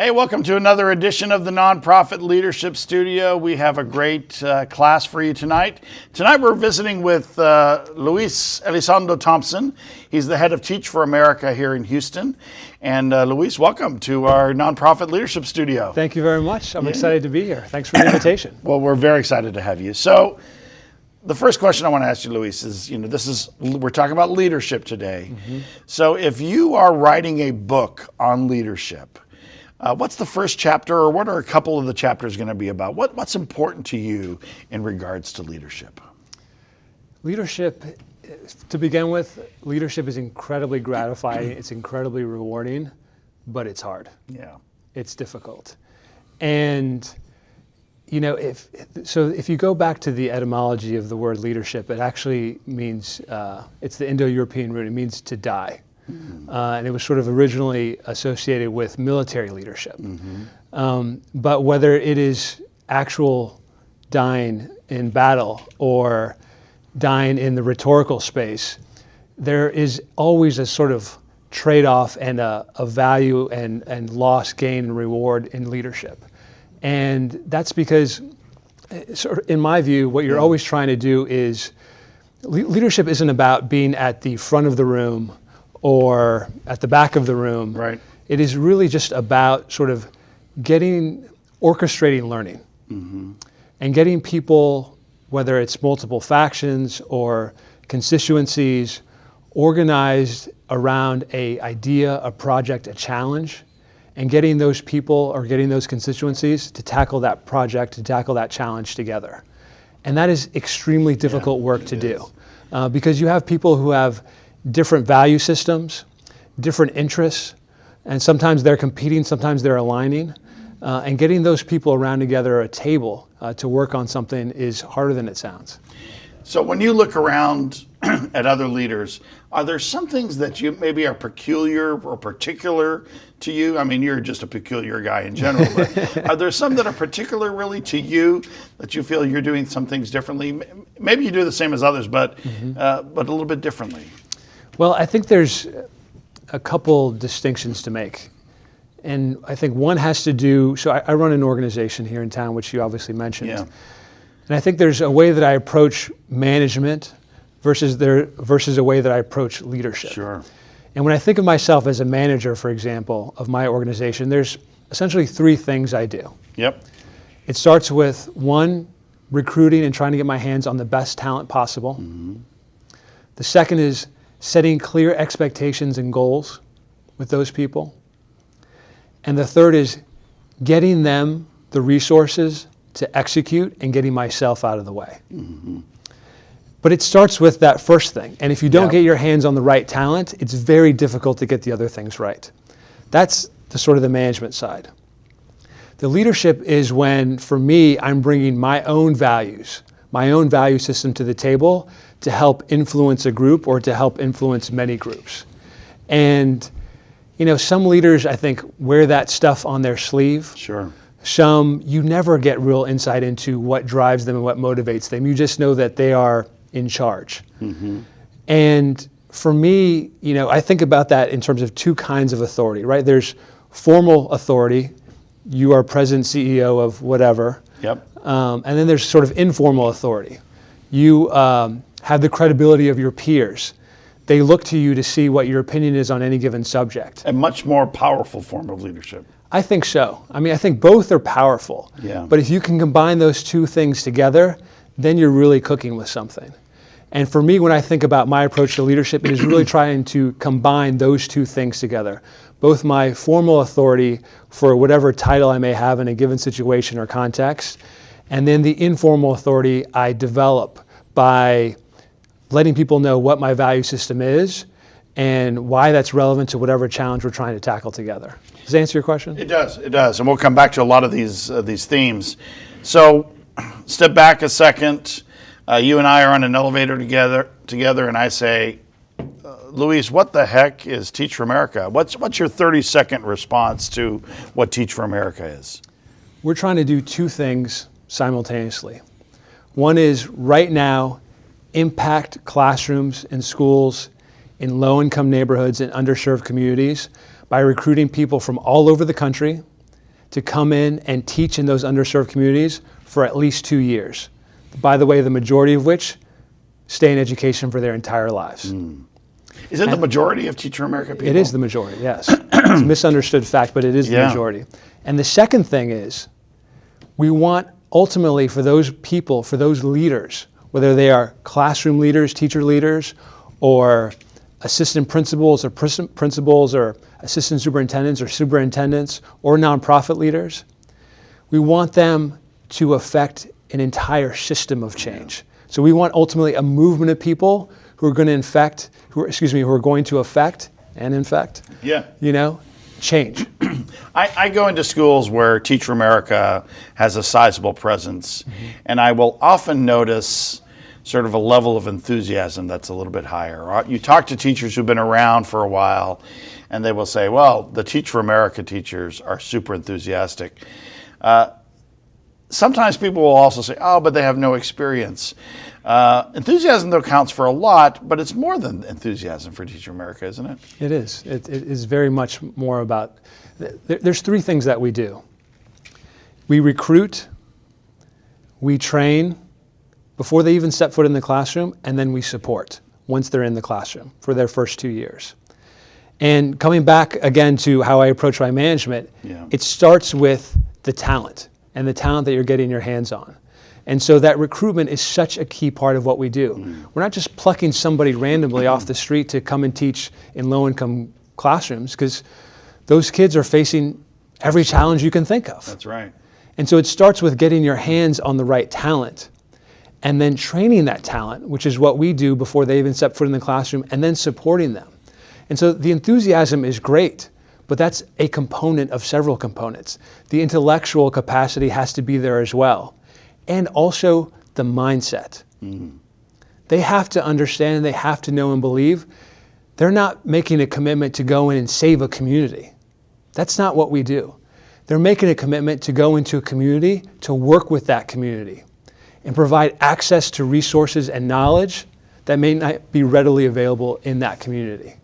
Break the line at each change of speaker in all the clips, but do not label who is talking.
Hey, welcome to another edition of the Nonprofit Leadership Studio. We have a great class for you tonight. Tonight we're visiting with Luis Elizondo Thomson. He's the head of Teach for America here in Houston. And Luis, welcome to our Nonprofit Leadership Studio.
Thank you very much. I'm excited to be here. Thanks for the invitation.
Well, we're very excited to have you. So, the first question I want to ask you, Luis, is, we're talking about leadership today. Mm-hmm. So if you are writing a book on leadership, what's the first chapter, or what are a couple of the chapters going to be about? What's important to you in regards to leadership?
Leadership, to begin with, leadership is incredibly gratifying. It's incredibly rewarding, but it's hard.
Yeah.
It's difficult. And if you go back to the etymology of the word leadership, it actually means, it's the Indo-European root, it means to die. Mm-hmm. And it was sort of originally associated with military leadership. Mm-hmm. But whether it is actual dying in battle or dying in the rhetorical space, there is always a sort of trade-off and a value and loss, gain, and reward in leadership. And that's because, sort of, in my view, what you're always trying to do is, leadership isn't about being at the front of the room or at the back of the room.
Right.
It is really just about sort of orchestrating learning. Mm-hmm. And getting people, whether it's multiple factions or constituencies, organized around an idea, a project, a challenge, and getting those people or getting those constituencies to tackle that project, to tackle that challenge together. And that is extremely difficult work to do because you have people who have different value systems, different interests, and sometimes they're competing, sometimes they're aligning. And getting those people around together at a table to work on something is harder than it sounds.
So when you look around at other leaders, are there some things that you maybe are peculiar or particular to you? I mean, you're just a peculiar guy in general, but are there some that are particular really to you that you feel you're doing some things differently? Maybe you do the same as others, but a little bit differently.
Well, I think there's a couple distinctions to make. And I think one has to do, so I run an organization here in town, which you obviously mentioned. Yeah. And I think there's a way that I approach management versus a way that I approach leadership.
Sure.
And when I think of myself as a manager, for example, of my organization, there's essentially three things I do.
Yep.
It starts with, one, recruiting and trying to get my hands on the best talent possible. Mm-hmm. The second is setting clear expectations and goals with those people. And the third is getting them the resources to execute and getting myself out of the way. Mm-hmm. But it starts with that first thing. And if you don't get your hands on the right talent, it's very difficult to get the other things right. That's the sort of the management side. The leadership is when, for me, I'm bringing my own values, my own value system to the table to help influence a group or to help influence many groups. And some leaders, I think, wear that stuff on their sleeve.
Sure.
Some, you never get real insight into what drives them and what motivates them. You just know that they are in charge. Mm-hmm. And for me, I think about that in terms of two kinds of authority, right? There's formal authority. You are president, CEO of whatever.
Yep.
And then there's sort of informal authority. You have the credibility of your peers. They look to you to see what your opinion is on any given subject.
A much more powerful form of leadership.
I think so. I mean, I think both are powerful.
Yeah.
But if you can combine those two things together, then you're really cooking with something. And for me, when I think about my approach to leadership, it is really trying to combine those two things together. Both my formal authority for whatever title I may have in a given situation or context, and then the informal authority I develop by letting people know what my value system is and why that's relevant to whatever challenge we're trying to tackle together. Does that answer your question?
It does. And we'll come back to a lot of these themes. So step back a second. You and I are on an elevator together, and I say, Luis, what the heck is Teach for America? What's your 30-second response to what Teach for America is?
We're trying to do two things simultaneously. One is, right now, impact classrooms and schools in low-income neighborhoods and underserved communities by recruiting people from all over the country to come in and teach in those underserved communities for at least 2 years. By the way, the majority of which stay in education for their entire lives.
Is it the majority of Teach for America people?
It is the majority, yes. It's a misunderstood fact, but it is the majority. And the second thing is, we want ultimately for those people, for those leaders, whether they are classroom leaders, teacher leaders, or assistant principals or assistant superintendents or superintendents or nonprofit leaders, we want them to affect an entire system of change. So we want ultimately a movement of people who are going to who are going to affect and infect, change.
I go into schools where Teach for America has a sizable presence, and I will often notice sort of a level of enthusiasm that's a little bit higher. You talk to teachers who've been around for a while, and they will say, well, the Teach for America teachers are super enthusiastic. Sometimes people will also say, oh, but they have no experience. Enthusiasm, though, counts for a lot, but it's more than enthusiasm for Teach for America, isn't it?
It is. It is very much more about, there's 3 things that we do. We recruit, we train before they even step foot in the classroom, and then we support once they're in the classroom for their first 2 years. And coming back again to how I approach my management, it starts with the talent and the talent that you're getting your hands on. And so that recruitment is such a key part of what we do. We're not just plucking somebody randomly off the street to come and teach in low-income classrooms, because those kids are facing every challenge you can think of.
That's right.
And so it starts with getting your hands on the right talent and then training that talent, which is what we do before they even step foot in the classroom, and then supporting them. And so the enthusiasm is great, but that's a component of several components. The intellectual capacity has to be there as well. And also the mindset. They have to understand, and they have to know and believe they're not making a commitment to go in and save a community. That's not what we do. They're making a commitment to go into a community, to work with that community, and provide access to resources and knowledge that may not be readily available in that community.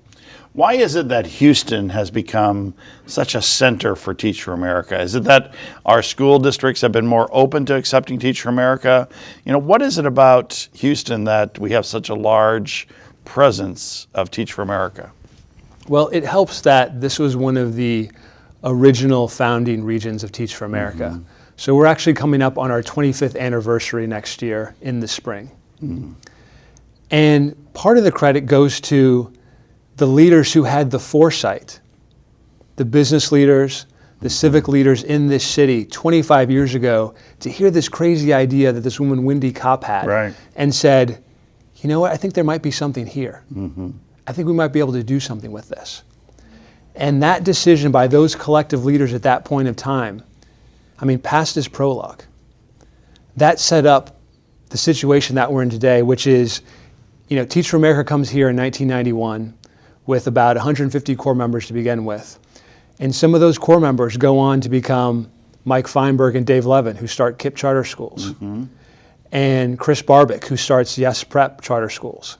Why is it that Houston has become such a center for Teach for America? Is it that our school districts have been more open to accepting Teach for America? What is it about Houston that we have such a large presence of Teach for America?
Well, it helps that this was one of the original founding regions of Teach for America. So we're actually coming up on our 25th anniversary next year in the spring. And part of the credit goes to the leaders who had the foresight, the business leaders, the civic leaders in this city 25 years ago, to hear this crazy idea that this woman, Wendy Kopp, had, and said, you know what, I think there might be something here. I think we might be able to do something with this. And that decision by those collective leaders at that point of time, past is prologue. That set up the situation that we're in today, which is, Teach for America comes here in 1991 with about 150 core members to begin with. And some of those core members go on to become Mike Feinberg and Dave Levin, who start KIPP charter schools, and Chris Barbick, who starts Yes Prep charter schools,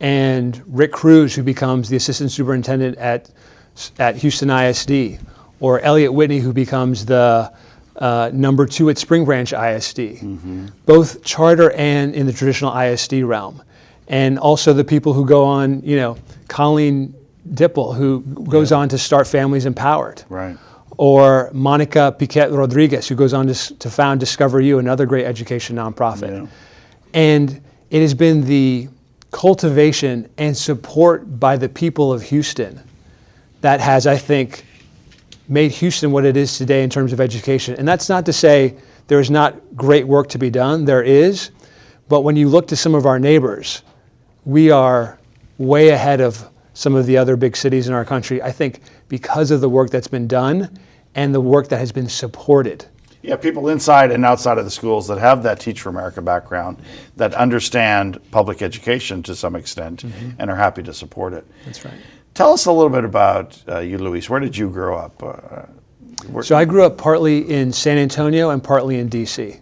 and Rick Cruz, who becomes the assistant superintendent at Houston ISD, or Elliot Whitney, who becomes the number 2 at Spring Branch ISD, both charter and in the traditional ISD realm. And also the people who go on, Colleen Dipple, who goes on to start Families Empowered. Or Monica Piquet Rodriguez, who goes on to found Discover You, another great education nonprofit. And it has been the cultivation and support by the people of Houston that has, I think, made Houston what it is today in terms of education. And that's not to say there is not great work to be done. There is. But when you look to some of our neighbors, we are way ahead of some of the other big cities in our country, I think, because of the work that's been done and the work that has been supported.
Yeah, people inside and outside of the schools that have that Teach for America background, that understand public education to some extent, and are happy to support it.
That's right.
Tell us a little bit about you, Luis. Where did you grow up?
So I grew up partly in San Antonio and partly in D.C.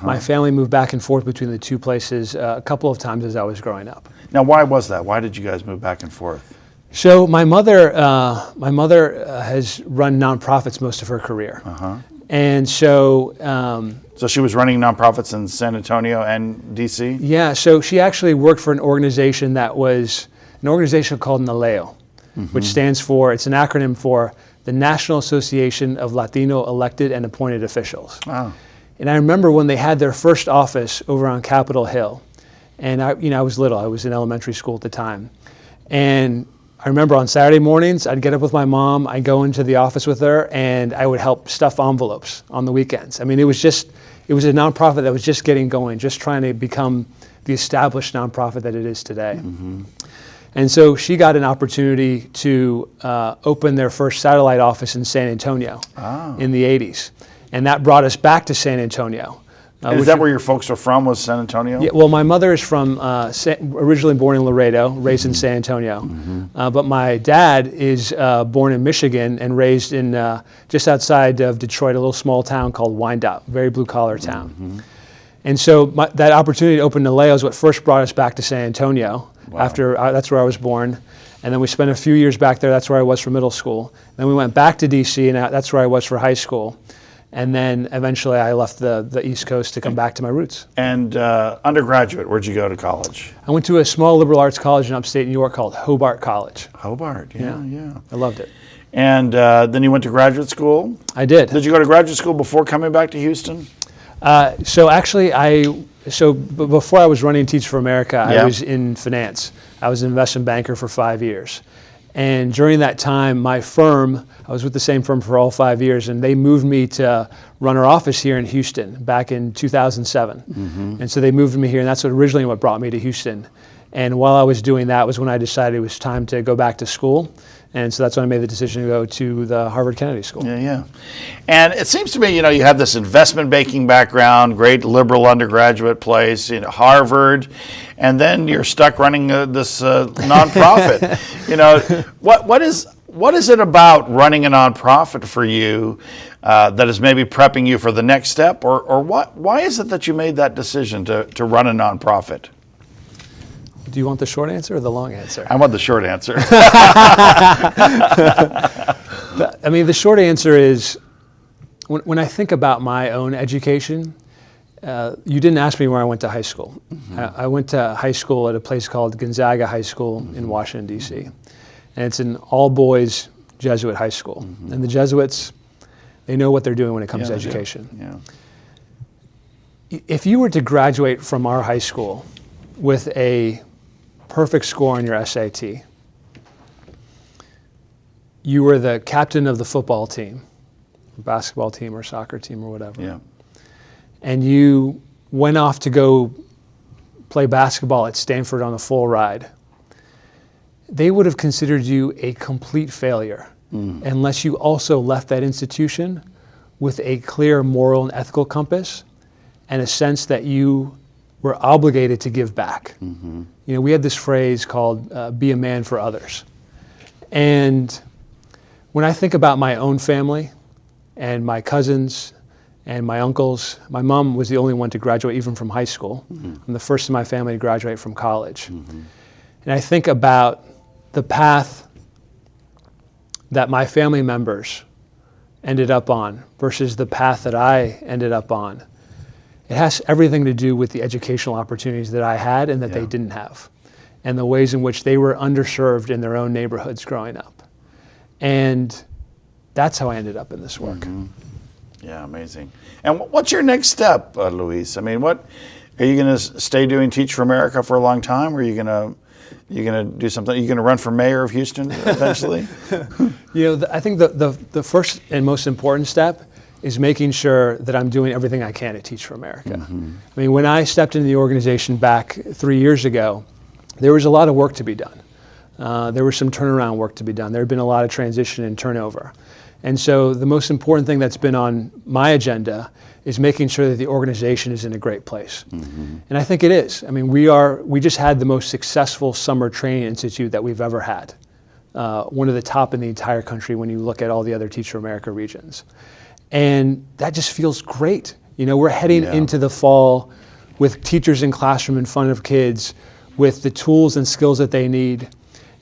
My family moved back and forth between the two places a couple of times as I was growing up.
Now, why was that? Why did you guys move back and forth?
So my mother has run nonprofits most of her career. And so
So she was running nonprofits in San Antonio and DC?
yeah, so she actually worked for an organization that was an organization called NALEO, which stands for, it's an acronym for the National Association of Latino Elected and Appointed Officials.
Wow.
And I remember when they had their first office over on Capitol Hill, and I was little, I was in elementary school at the time. And I remember on Saturday mornings, I'd get up with my mom, I'd go into the office with her, and I would help stuff envelopes on the weekends. I mean, it was a nonprofit that was just getting going, just trying to become the established nonprofit that it is today. And so she got an opportunity to open their first satellite office in San Antonio in the 80s. And that brought us back to San Antonio.
Is that where your folks are from, was San Antonio?
Yeah, well, my mother is from, originally born in Laredo, raised in San Antonio. But my dad is born in Michigan and raised in just outside of Detroit, a little small town called Wyandotte, very blue-collar town. And so that opportunity to open NALEO is what first brought us back to San Antonio. After that's where I was born. And then we spent a few years back there. That's where I was for middle school. Then we went back to DC, and that's where I was for high school. And then eventually I left the East Coast to come back to my roots.
And undergraduate, where'd you go to college?
I went to a small liberal arts college in upstate New York called Hobart College.
Hobart, yeah.
I loved it.
And then you went to graduate school?
I did.
Did you go to graduate school before coming back to Houston?
So actually, before I was running Teach for America, I was in finance. I was an investment banker for 5 years. And during that time, my firm, I was with the same firm for all 5 years, and they moved me to run our office here in Houston back in 2007. And so they moved me here, and that's originally what brought me to Houston. And while I was doing that was when I decided it was time to go back to school. And so that's when I made the decision to go to the Harvard Kennedy School.
Yeah. And it seems to me, you have this investment banking background, great liberal undergraduate place, Harvard, and then you're stuck running this nonprofit. What is it about running a nonprofit for you that is maybe prepping you for the next step, or why is it that you made that decision to run a nonprofit?
Do you want the short answer or the long answer?
I want the short answer.
I mean, the short answer is, when I think about my own education, you didn't ask me where I went to high school. I went to high school at a place called Gonzaga High School in Washington, D.C. And it's an all-boys Jesuit high school. And the Jesuits, they know what they're doing when it comes to education. If you were to graduate from our high school with a perfect score on your SAT, you were the captain of the football team, basketball team or soccer team or whatever. And you went off to go play basketball at Stanford on a full ride, they would have considered you a complete failure unless you also left that institution with a clear moral and ethical compass and a sense that you were obligated to give back. We had this phrase called be a man for others. And when I think about my own family and my cousins and my uncles, my mom was the only one to graduate even from high school. I'm the first in my family to graduate from college. And I think about the path that my family members ended up on versus the path that I ended up on. It has everything to do with the educational opportunities that I had and that they didn't have, and the ways in which they were underserved in their own neighborhoods growing up. And that's how I ended up in this work.
Yeah, amazing. And what's your next step, Luis? I mean, are you going to stay doing Teach for America for a long time, or are you going to do something? Are you going to run for mayor of Houston eventually?
I think the first and most important step is making sure that I'm doing everything I can to Teach for America. I mean, when I stepped into the organization back 3 years ago, there was a lot of work to be done. There was some turnaround work to be done. There had been a lot of transition and turnover. And so the most important thing that's been on my agenda is making sure that the organization is in a great place. And I think it is. I mean, we just had the most successful summer training institute that we've ever had. One of the top in the entire country when you look at all the other Teach for America regions. And that just feels great. We're heading into the fall with teachers in classroom in front of kids with the tools and skills that they need.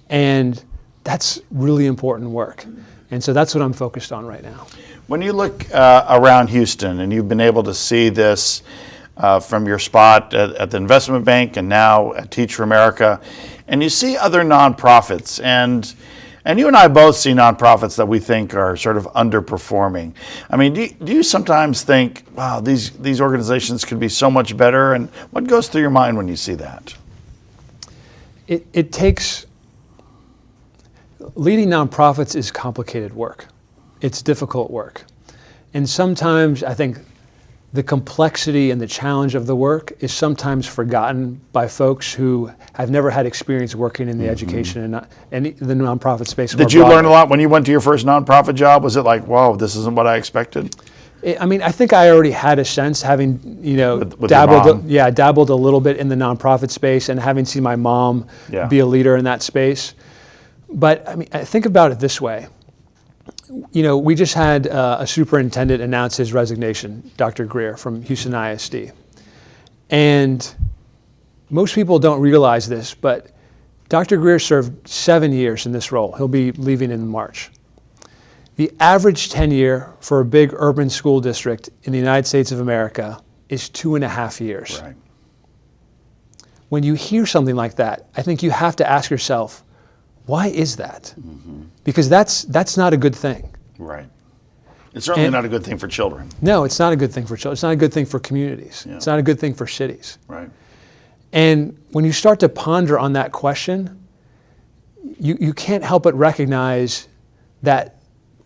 And That's really important work. And so that's what I'm focused on right now.
When you look around Houston, and you've been able to see this from your spot at the investment bank and now at Teach for America, and you see other nonprofits, and you and I both see nonprofits that we think are sort of underperforming. I mean, do you sometimes think, wow, these organizations could be so much better? And what goes through your mind when you see that?
It takes, leading nonprofits is complicated work. It's difficult work. And sometimes I think the complexity and the challenge of the work is sometimes forgotten by folks who have never had experience working in the education and the nonprofit space.
Did you learn a lot when you went to your first nonprofit job? Was it like, wow, this isn't what I expected?
I mean, I think I already had a sense, having
with
dabbled a little bit in the nonprofit space and having seen my mom be a leader in that space. But I mean, I think about it this way. We just had a superintendent announce his resignation, Dr. Greer from Houston ISD. And most people don't realize this, but Dr. Greer served 7 years in this role. He'll be leaving in March. The average tenure for a big urban school district in the United States of America is 2.5 years.
Right.
When you hear something like that, I think you have to ask yourself, why is that? Because that's not a good thing.
Right. It's certainly not a good thing for children.
No, it's not a good thing for children. It's not a good thing for communities.
Yeah.
It's not a good thing for cities.
Right.
And when you start to ponder on that question, you can't help but recognize that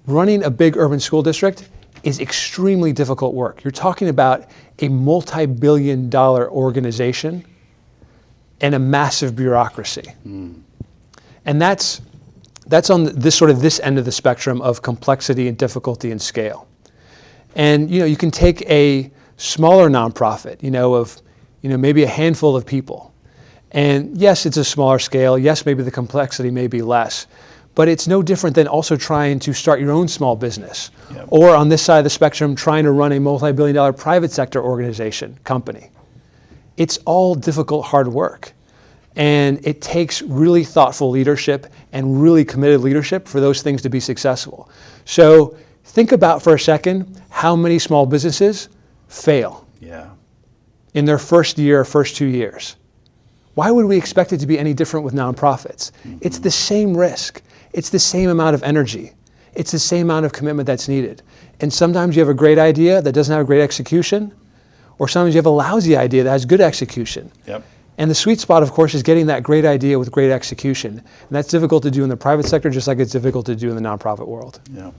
running a big urban school district is extremely difficult work. You're talking about a multi-billion-dollar organization and a massive bureaucracy. And that's on this end of the spectrum of complexity and difficulty and scale. And you can take a smaller nonprofit, of maybe a handful of people. And yes, it's a smaller scale. Yes, maybe the complexity may be less. But it's no different than also trying to start your own small business. Yep. Or on this side of the spectrum, trying to run a multi-billion-dollar private sector organization, company. It's all difficult, hard work. And it takes really thoughtful leadership and really committed leadership for those things to be successful. So think about for a second how many small businesses fail in their first year or first 2 years. Why would we expect it to be any different with nonprofits? It's the same risk. It's the same amount of energy. It's the same amount of commitment that's needed. And sometimes you have a great idea that doesn't have great execution, or sometimes you have a lousy idea that has good execution.
Yep.
And the sweet spot, of course, is getting that great idea with great execution. And that's difficult to do in the private sector, just like it's difficult to do in the nonprofit world.
Yeah.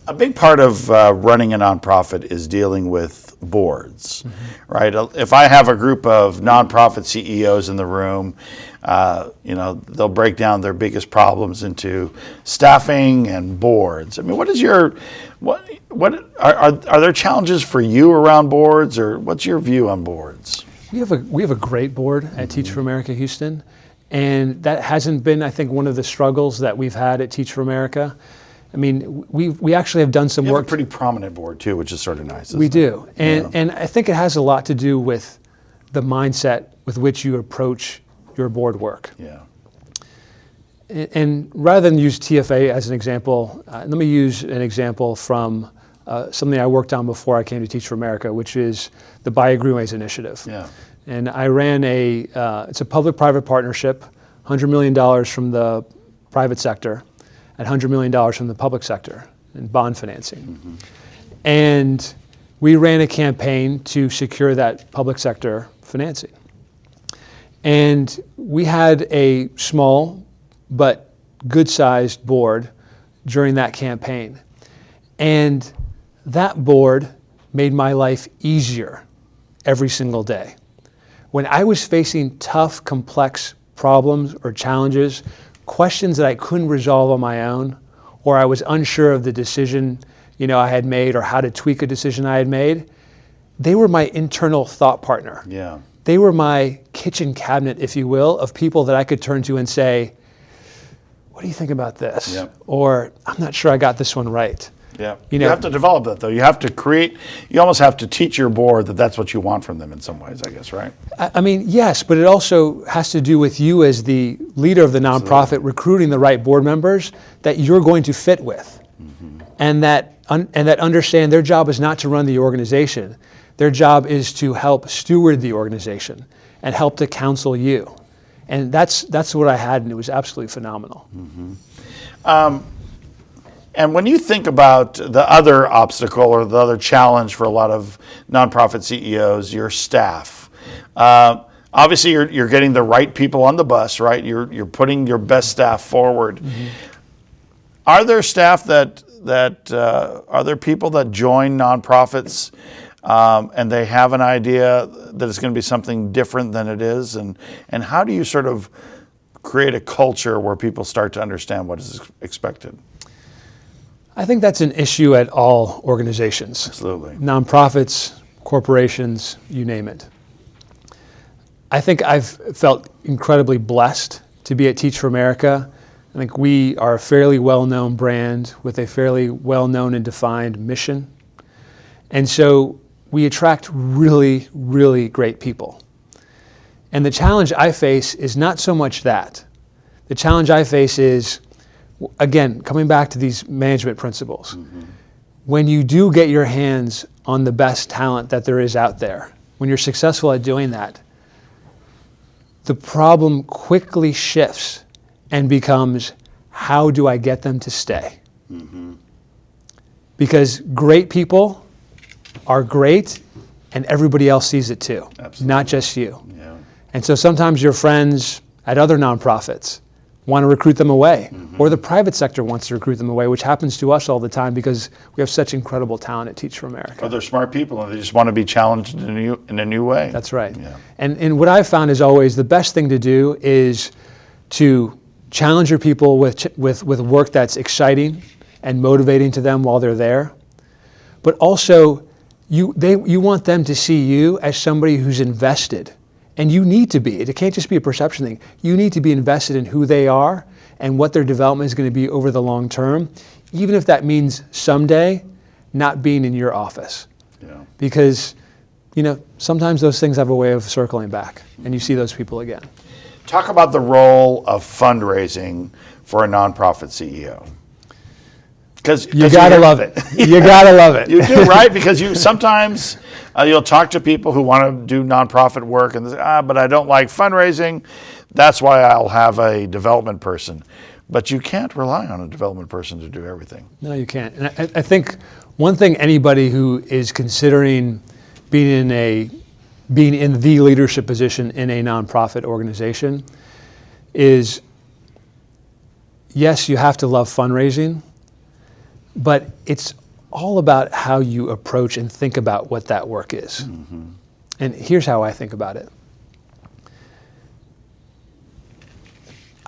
A big part of running a nonprofit is dealing with boards, right? If I have a group of nonprofit CEOs in the room, they'll break down their biggest problems into staffing and boards. I mean, what are there challenges for you around boards, or what's your view on boards?
We have a great board at Teach for America Houston, and that hasn't been, I think, one of the struggles that we've had at Teach for America. I mean, we actually have done some work.
You have a pretty prominent board too, which is sort of nice.
We do, and I think it has a lot to do with the mindset with which you approach your board work.
Yeah.
And rather than use TFA as an example, let me use an example from something I worked on before I came to Teach for America, which is the Bayou Greenways Initiative.
Yeah.
And I ran it's a public-private partnership, $100 million from the private sector, and $100 million from the public sector in bond financing. And we ran a campaign to secure that public sector financing. And we had a small but good-sized board during that campaign. And that board made my life easier every single day. When I was facing tough, complex problems or challenges, questions that I couldn't resolve on my own, or I was unsure of the decision I had made or how to tweak a decision I had made, they were my internal thought partner.
Yeah.
They were my kitchen cabinet, if you will, of people that I could turn to and say, what do you think about this?
Yep.
Or, I'm not sure I got this one right.
Yeah. You have to develop that, though. You have to create, you almost have to teach your board that that's what you want from them in some ways, I guess, right?
I mean, yes, but it also has to do with you as the leader of the nonprofit recruiting the right board members that you're going to fit with. And that understand their job is not to run the organization. Their job is to help steward the organization and help to counsel you. And that's what I had, and it was absolutely phenomenal.
And when you think about the other obstacle or the other challenge for a lot of nonprofit CEOs, your staff. Obviously, you're getting the right people on the bus, right? You're putting your best staff forward. Are there staff that are there people that join nonprofits and they have an idea that it's going to be something different than it is? And how do you sort of create a culture where people start to understand what is expected?
I think that's an issue at all organizations.
Absolutely.
Nonprofits, corporations, you name it. I think I've felt incredibly blessed to be at Teach for America. I think we are a fairly well-known brand with a fairly well-known and defined mission. And so we attract really, really great people. And the challenge I face is not so much that. The challenge I face is, again, coming back to these management principles. When you do get your hands on the best talent that there is out there, when you're successful at doing that, the problem quickly shifts and becomes, how do I get them to stay? Because great people are great and everybody else sees it too, not just you.
Yeah.
And so sometimes your friends at other nonprofits want to recruit them away, or the private sector wants to recruit them away, which happens to us all the time because we have such incredible talent at Teach for America.
Or they're smart people and they just want to be challenged in a new way.
That's right.
Yeah.
And what I've found is always the best thing to do is to challenge your people with work that's exciting and motivating to them while they're there. But also, you want them to see you as somebody who's invested. And you need to be. It can't just be a perception thing. You need to be invested in who they are and what their development is going to be over the long term, even if that means someday not being in your office.
Yeah.
Because, sometimes those things have a way of circling back, and you see those people again.
Talk about the role of fundraising for a nonprofit CEO. Because
you gotta love it. You gotta love it.
You do, right? Because you sometimes you'll talk to people who want to do nonprofit work and they say, but I don't like fundraising. That's why I'll have a development person. But you can't rely on a development person to do everything.
No, you can't. And I think one thing anybody who is considering being in the leadership position in a nonprofit organization is, yes, you have to love fundraising, but it's all about how you approach and think about what that work is. And here's how I think about it.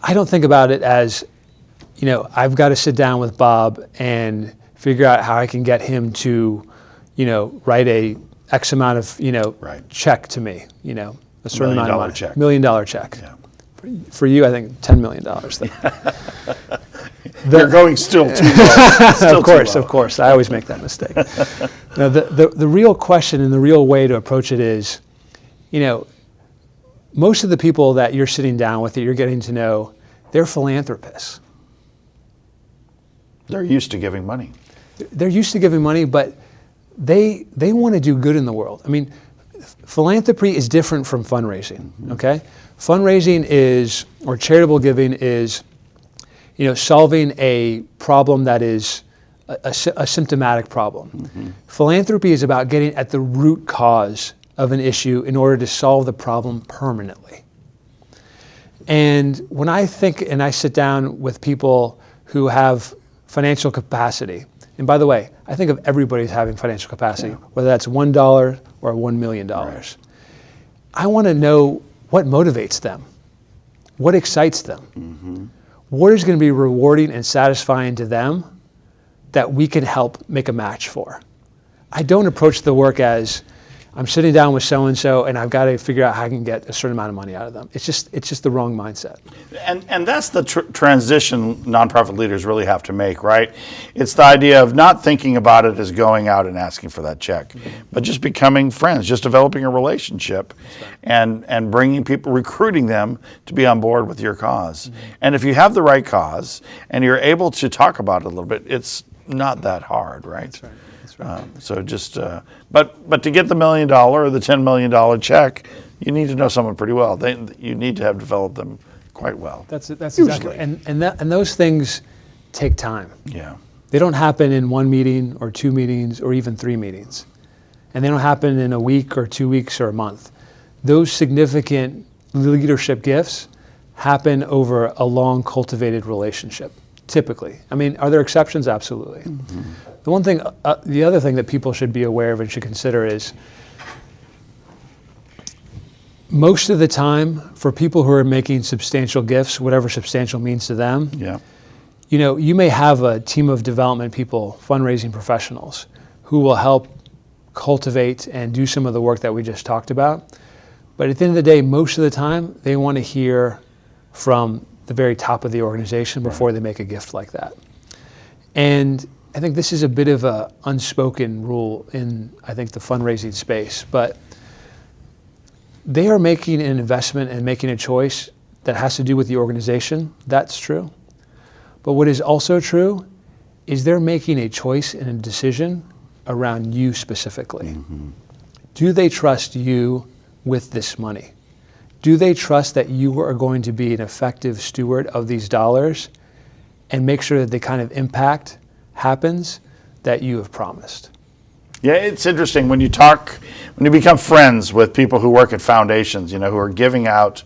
I don't think about it as, I've got to sit down with Bob and figure out how I can get him to, write a X amount of, check to me, a certain amount of money.
Check.
$1 million check.
Yeah.
For you, I think $10 million.
You're going still too low.
Of course. I always make that mistake. Now, the real question and the real way to approach it is, most of the people that you're sitting down with, that you're getting to know, they're philanthropists.
They're used to giving money.
They're used to giving money, but they want to do good in the world. I mean, philanthropy is different from fundraising, okay? Fundraising or charitable giving is, solving a problem that is a symptomatic problem. Philanthropy is about getting at the root cause of an issue in order to solve the problem permanently. And when I think and I sit down with people who have financial capacity, and by the way, I think of everybody as having financial capacity, whether that's $1 or $1 million. Right. I want to know what motivates them, what excites them, what is going to be rewarding and satisfying to them that we can help make a match for. I don't approach the work as, I'm sitting down with so-and-so and I've got to figure out how I can get a certain amount of money out of them. It's just the wrong mindset.
And that's the transition nonprofit leaders really have to make, right? It's the idea of not thinking about it as going out and asking for that check, but just becoming friends, just developing a relationship, and bringing people, recruiting them to be on board with your cause. And if you have the right cause and you're able to talk about it a little bit, it's not that hard, right?
That's right. Right.
So just, but to get the $1 million or the $10 million check, you need to know someone pretty well. You need to have developed them quite well.
That's
usually.
exactly. And those things take time.
Yeah.
They don't happen in 1 meeting or 2 meetings or even 3 meetings, and they don't happen in a week or 2 weeks or a month. Those significant leadership gifts happen over a long cultivated relationship. Typically. I mean, are there exceptions? Absolutely. Mm-hmm. The other thing that people should be aware of and should consider is most of the time for people who are making substantial gifts, whatever substantial means to them, you may have a team of development people, fundraising professionals, who will help cultivate and do some of the work that we just talked about. But at the end of the day, most of the time, they want to hear from the very top of the organization before they make a gift like that. And I think this is a bit of an unspoken rule in, I think, the fundraising space, but they are making an investment and making a choice that has to do with the organization. That's true. But what is also true is they're making a choice and a decision around you specifically. Mm-hmm. Do they trust you with this money? Do they trust that you are going to be an effective steward of these dollars and make sure that the kind of impact happens that you have promised?
Yeah, it's interesting when you become friends with people who work at foundations, who are giving out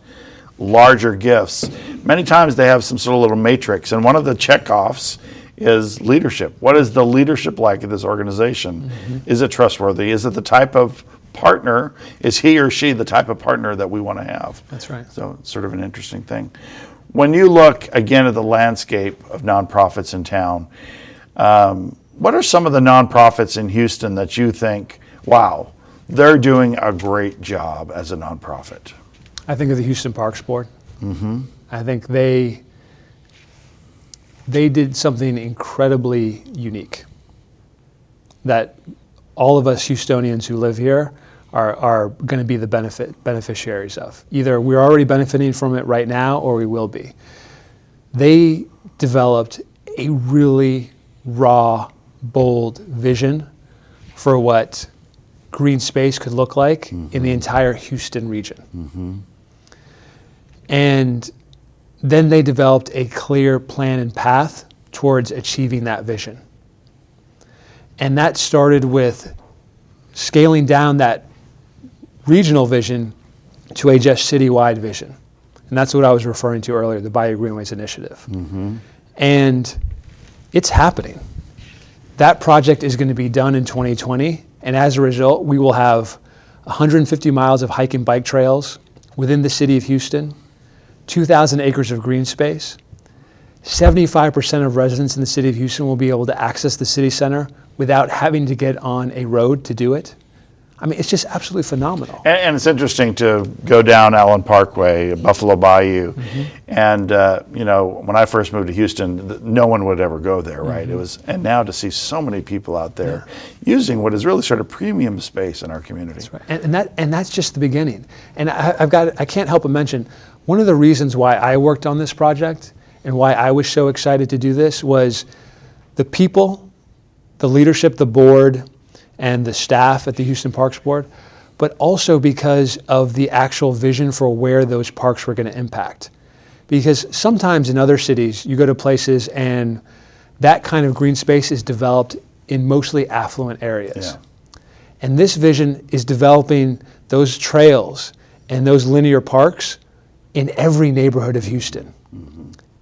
larger gifts. Many times they have some sort of little matrix, and one of the checkoffs is leadership. What is the leadership like at this organization? Mm-hmm. Is it trustworthy? Is it the type of partner? Is he or she the type of partner that we want to have?
That's right.
So it's sort of an interesting thing. When you look again at the landscape of nonprofits in town, what are some of the nonprofits in Houston that you think, wow, they're doing a great job as a nonprofit?
I think of the Houston Parks Board. Mm-hmm. I think they did something incredibly unique that all of us Houstonians who live here are going to be the beneficiaries of. Either we're already benefiting from it right now or we will be. They developed a really raw, bold vision for what green space could look like in the entire Houston region. Mm-hmm. And then they developed a clear plan and path towards achieving that vision. And that started with scaling down that regional vision to a just citywide vision. And that's what I was referring to earlier, the Bayou Greenways Initiative. Mm-hmm. And it's happening. That project is going to be done in 2020. And as a result, we will have 150 miles of hike and bike trails within the city of Houston, 2,000 acres of green space. 75% of residents in the city of Houston will be able to access the city center without having to get on a road to do it. I mean, it's just absolutely phenomenal.
And it's interesting to go down Allen Parkway, Buffalo Bayou, and when I first moved to Houston, no one would ever go there, right? And now to see so many people out there using what is really sort of premium space in our community.
That's right. And that's just the beginning. And I can't help but mention one of the reasons why I worked on this project and why I was so excited to do this was the people, the leadership, the board, and the staff at the Houston Parks Board, but also because of the actual vision for where those parks were going to impact. Because sometimes in other cities, you go to places and that kind of green space is developed in mostly affluent areas. Yeah. And this vision is developing those trails and those linear parks in every neighborhood of Houston.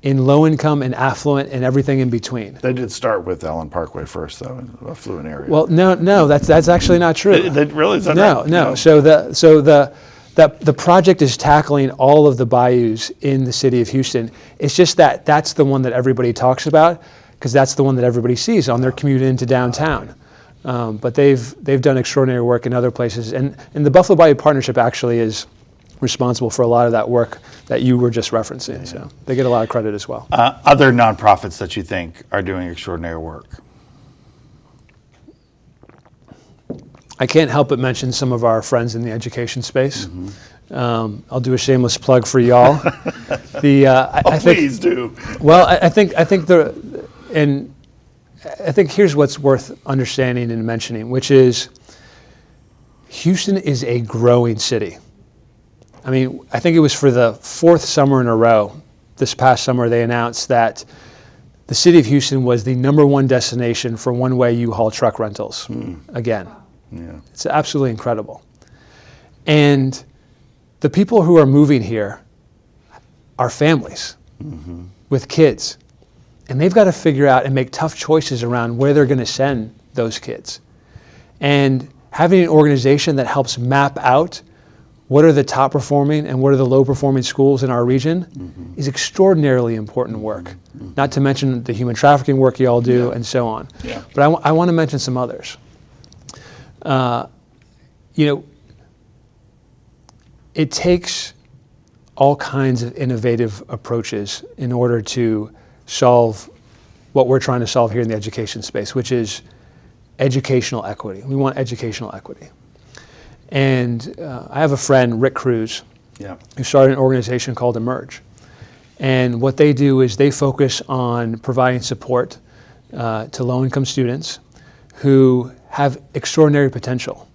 In low income and affluent and everything in between.
They did start with Allen Parkway first, though, in the affluent area.
Well, no, that's actually not true.
Really? Is that
no,
right?
No. So the project is tackling all of the bayous in the city of Houston. It's just that's the one that everybody talks about because that's the one that everybody sees on their commute into downtown. But they've done extraordinary work in other places, and the Buffalo Bayou Partnership actually is responsible for a lot of that work that you were just referencing. So they get a lot of credit as well.
Other nonprofits that you think are doing extraordinary work?
I can't help but mention some of our friends in the education space. I'll do a shameless plug for y'all.
Please do.
Well, I think here's what's worth understanding and mentioning, which is Houston is a growing city. I mean, I think it was for the fourth summer in a row. This past summer, they announced that the city of Houston was the #1 destination for one-way U-Haul truck rentals. Again, it's absolutely incredible. And the people who are moving here are families with kids. And they've got to figure out and make tough choices around where they're going to send those kids. And having an organization that helps map out what are the top performing and what are the low performing schools in our region is extraordinarily important work. Not to mention the human trafficking work you all do and so on. But I want to mention some others. It takes all kinds of innovative approaches in order to solve what we're trying to solve here in the education space, which is educational equity. We want educational equity. And I have a friend, Rick Cruz, who started an organization called Emerge. And what they do is they focus on providing support to low-income students who have extraordinary potential.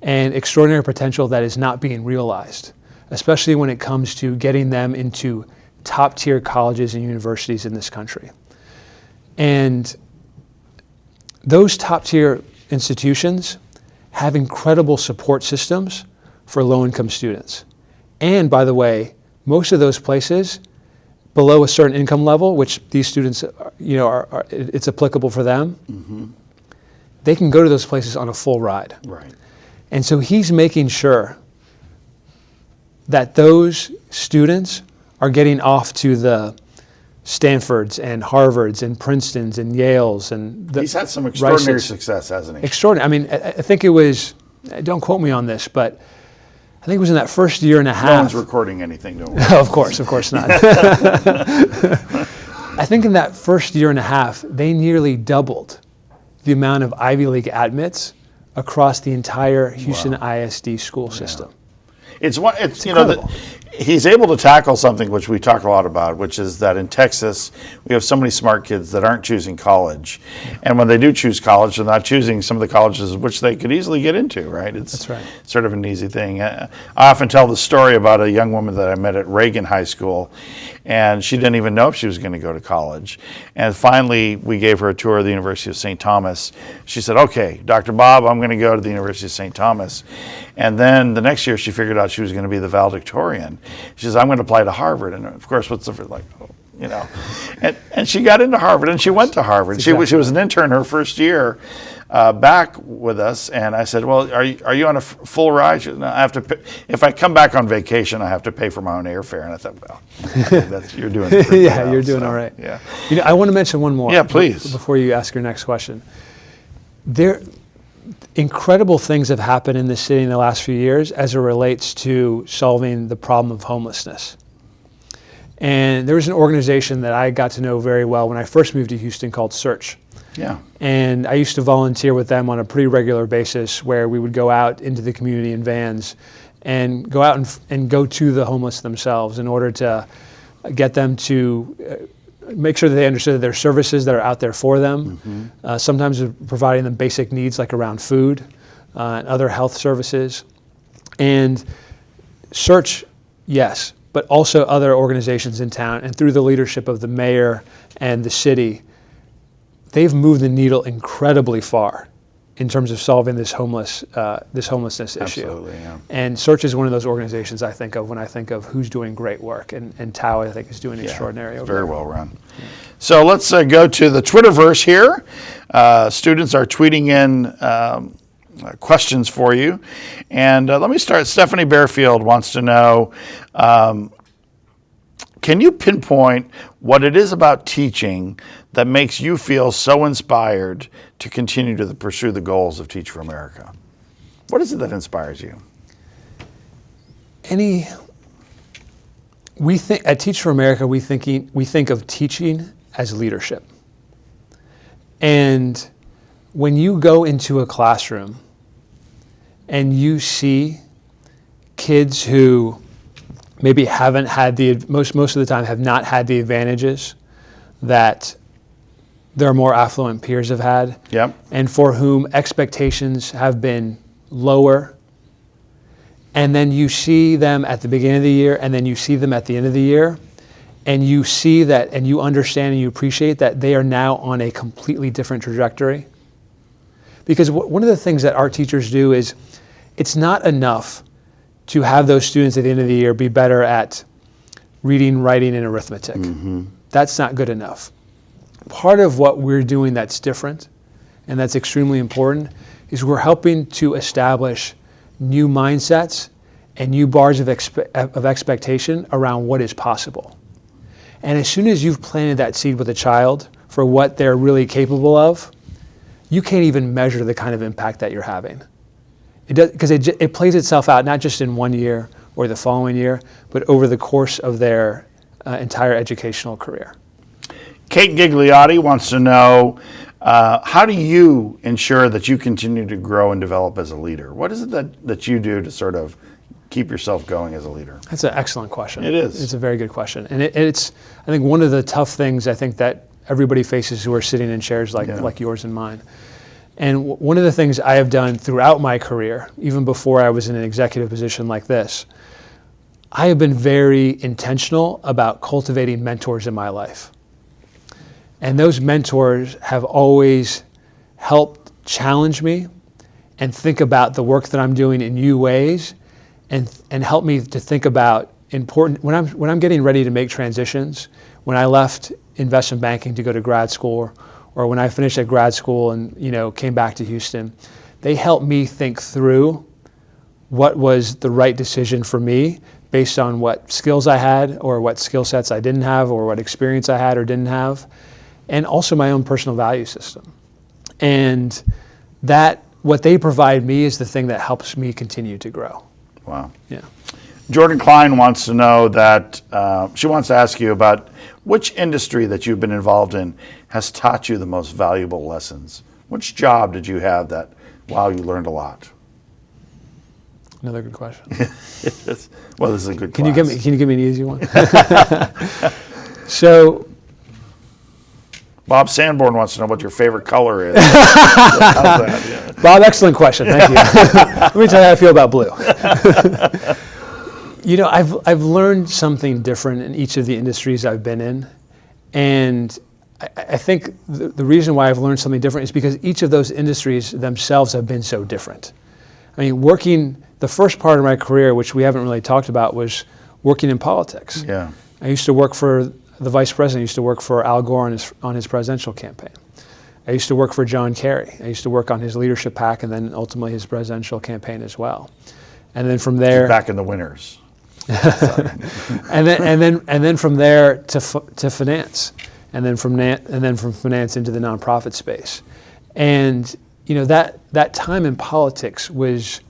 And extraordinary potential that is not being realized, especially when it comes to getting them into top-tier colleges and universities in this country. And those top-tier institutions have incredible support systems for low-income students. And by the way, most of those places below a certain income level, which these students, it's applicable for them, they can go to those places on a full ride. And so he's making sure that those students are getting off to the Stanfords and Harvards and Princetons and Yales and
he's had some extraordinary success, hasn't he?
Extraordinary. I mean, I think it was, don't quote me on this, but I think it was in that first year and a half.
No one's recording anything, don't worry.
Of course not. I think in that first year and a half, they nearly doubled the amount of Ivy League admits across the entire Houston ISD school system.
It's he's able to tackle something which we talk a lot about, which is that in Texas we have so many smart kids that aren't choosing college, and when they do choose college, they're not choosing some of the colleges which they could easily get into. Right? That's right. Sort of an easy thing. I often tell the story about a young woman that I met at Reagan High School, and she didn't even know if she was going to go to college. And finally, we gave her a tour of the University of St. Thomas. She said, "Okay, Dr. Bob, I'm going to go to the University of St. Thomas." And then the next year, she figured out she was going to be the valedictorian. She says, "I'm going to apply to Harvard." And of course, what's the like, and she got into Harvard, and she went to Harvard. She was an intern her first year back with us, and I said, "Well, are you on a full ride?" She said, "No, I have to pay. If I come back on vacation, I have to pay for my own airfare." And I thought, well, I think you're doing pretty well,
you're doing all right.
Yeah.
I want to mention one more.
Yeah, please.
Before you ask your next question. Incredible things have happened in this city in the last few years as it relates to solving the problem of homelessness. And there was an organization that I got to know very well when I first moved to Houston called Search. And I used to volunteer with them on a pretty regular basis where we would go out into the community in vans and go out and go to the homeless themselves in order to get them to make sure that they understood that there are services that are out there for them. Sometimes providing them basic needs like around food and other health services. And Search, yes, but also other organizations in town, and through the leadership of the mayor and the city, they've moved the needle incredibly far in terms of solving this homelessness issue.
Absolutely, yeah.
And Search is one of those organizations I think of when I think of who's doing great work, and Tao, I think, is doing extraordinary over
very
there.
well run. Yeah. So let's go to the Twitterverse here. Students are tweeting in questions for you. And let me start. Stephanie Bearfield wants to know, Can you pinpoint what it is about teaching that makes you feel so inspired to continue to pursue the goals of Teach for America? What is it that inspires you?
We think at Teach for America, we think of teaching as leadership. And when you go into a classroom and you see kids who maybe haven't had most of the time have not had the advantages that their more affluent peers have had,
Yep.
and for whom expectations have been lower, and then you see them at the beginning of the year and then you see them at the end of the year, and you see that and you understand and you appreciate that they are now on a completely different trajectory. Because one of the things that our teachers do is it's not enough to have those students at the end of the year be better at reading, writing, and arithmetic. Mm-hmm. That's not good enough. Part of what we're doing that's different and that's extremely important is we're helping to establish new mindsets and new bars of expectation around what is possible. And as soon as you've planted that seed with a child for what they're really capable of, you can't even measure the kind of impact that you're having. It does, because it plays itself out not just in 1 year or the following year, but over the course of their entire educational career.
Kate Gigliotti wants to know, how do you ensure that you continue to grow and develop as a leader? What is it that you do to sort of keep yourself going as a leader?
That's an excellent question.
It is.
It's a very good question. And it's, I think, one of the tough things I think that everybody faces who are sitting in chairs like yours and mine. And one of the things I have done throughout my career, even before I was in an executive position like this, I have been very intentional about cultivating mentors in my life. And those mentors have always helped challenge me and think about the work that I'm doing in new ways, and help me to think about important, when I'm getting ready to make transitions, when I left investment banking to go to grad school, or when I finished at grad school and came back to Houston, they helped me think through what was the right decision for me based on what skills I had or what skill sets I didn't have or what experience I had or didn't have, and also my own personal value system. And that, what they provide me is the thing that helps me continue to grow.
Wow.
Yeah.
Jordan Klein wants to know that, she wants to ask you about which industry that you've been involved in has taught you the most valuable lessons. Which job did you have that, wow, you learned a lot?
Another good question.
Well, this is a good
Can
class.
you give me an easy one? So,
Bob Sanborn wants to know what your favorite color is. How's that? Yeah.
Bob, excellent question. Thank you. Let me tell you how I feel about blue. I've learned something different in each of the industries I've been in, and I think the reason why I've learned something different is because each of those industries themselves have been so different. I mean, the first part of my career, which we haven't really talked about, was working in politics.
Yeah.
I used to work for the vice president. I used to work for Al Gore on his presidential campaign. I used to work for John Kerry. I used to work on his leadership PAC and then ultimately his presidential campaign as well. And then from there,
back in the winners.
and then from there to finance, and then from finance into the nonprofit space. And that time in politics was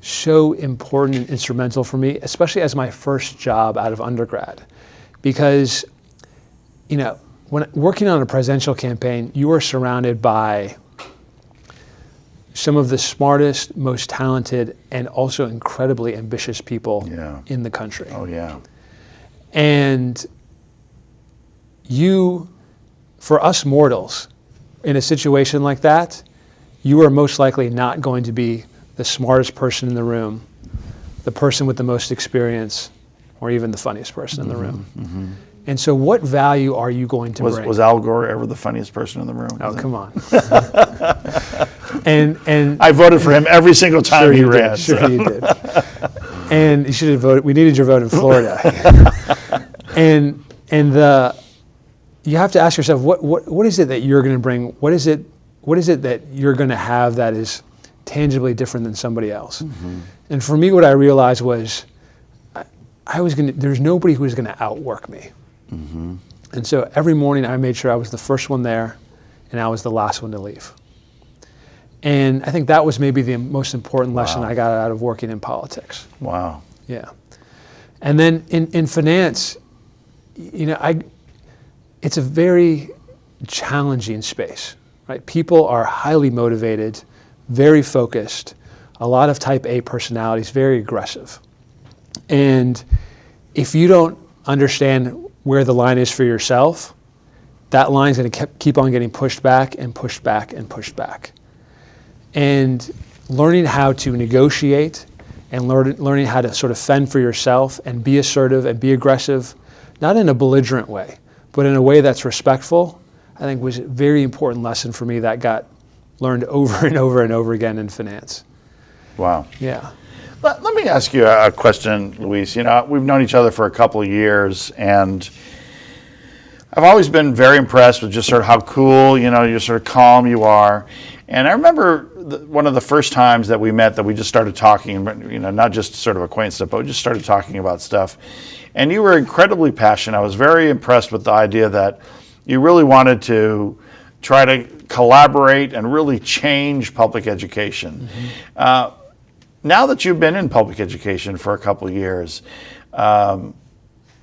so important and instrumental for me, especially as my first job out of undergrad, because when working on a presidential campaign, you are surrounded by some of the smartest, most talented, and also incredibly ambitious people in the country.
Oh, yeah.
And for us mortals, in a situation like that, you are most likely not going to be the smartest person in the room, the person with the most experience, or even the funniest person in the room. Mm-hmm. And so what value are you going to bring?
Was Al Gore ever the funniest person in the room?
Oh, come on. and
I voted for him every single time he ran.
Sure you did. And you should have voted. We needed your vote in Florida. and you have to ask yourself, what is it that you're going to bring? What is it that you're going to have that is tangibly different than somebody else? Mm-hmm. And for me, what I realized was there's nobody who was going to outwork me.
Mm-hmm.
And so every morning I made sure I was the first one there and I was the last one to leave. And I think that was maybe the most important lesson I got out of working in politics.
Wow.
Yeah. And then in finance, it's a very challenging space, right? People are highly motivated, very focused, a lot of type A personalities, very aggressive. And if you don't understand where the line is for yourself, that line is going to keep on getting pushed back and pushed back and pushed back. And learning how to negotiate and learning how to sort of fend for yourself and be assertive and be aggressive, not in a belligerent way, but in a way that's respectful, I think was a very important lesson for me that got learned over and over and over again in finance.
Wow.
Yeah.
Let me ask you a question, Luis. We've known each other for a couple of years, and I've always been very impressed with just sort of how cool, you're sort of calm you are. And I remember one of the first times that we met that we just started talking, not just sort of acquaintance stuff, but we just started talking about stuff. And you were incredibly passionate. I was very impressed with the idea that you really wanted to try to collaborate and really change public education. Mm-hmm. Now that you've been in public education for a couple of years, I